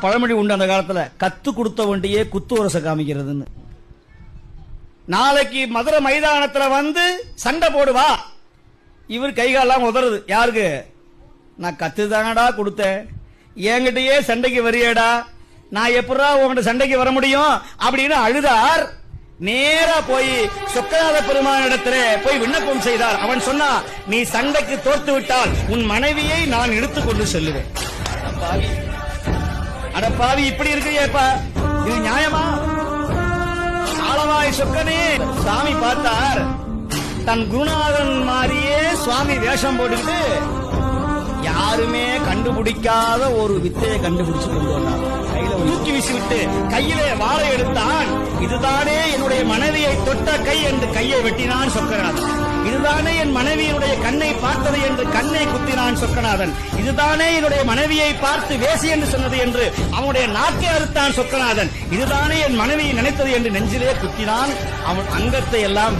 பழமொழி உண்டு அந்த காலத்துல, கத்து கொடுத்த வண்டியே குத்து உரச காமிக்கிறதுன்னு. நாளைக்கு மதுரை மைதானத்துல வந்து சண்டை போடுவா, இவர் கைகாலாம் உதறது. யாருக்கு? நான் கத்து தானடா கொடுத்தேன், என்கிட்டயே சண்டைக்கு வரியேடா, நான் எப்படா உங்ககிட்ட சண்டைக்கு வர முடியும் அப்படின்னு அழுதார். நேரா போய் சொக்கநாத பெருமானிடத்துல போய் விண்ணப்பம் செய்தார். அவன் சொன்னா, நீ சண்டைக்கு தோற்று விட்டால் உன் மனைவியை நான் எடுத்துக்கொண்டு செல்லுவேன். அடப்பாவி, இப்படி இருக்கிறியப்பா, இது நியாயமா? ஆளவாய் சொக்கனே சாமி பார்த்தார், தன் குருநாதன் மாதிரியே சுவாமி வேஷம் போட்டுக்கிட்டு யாருமே கண்டுபிடிக்காத ஒரு வித்தையை கண்டுபிடிச்சு கொண்டு வந்தார். கையில தூக்கி வீசிவிட்டு கையிலே வாழை எடுத்தான். இதுதானே என்னுடைய மனைவியை தொட்ட கை என்று கையை வெட்டினான் சொக்கநாதன். இதுதானே என் மனைவியினுடைய கண்ணை பார்த்தது என்று கண்ணை குத்தினான் சொக்கநாதன். இதுதானே என்னுடைய மனைவியை பார்த்து வேசி என்று சொன்னது என்று அவனுடைய நாக்கை அறுத்தான் சொக்கநாதன். இதுதானே என் மனைவியை நினைத்தது என்று நெஞ்சிலே குத்தினான். அவன் அங்கத்தை எல்லாம்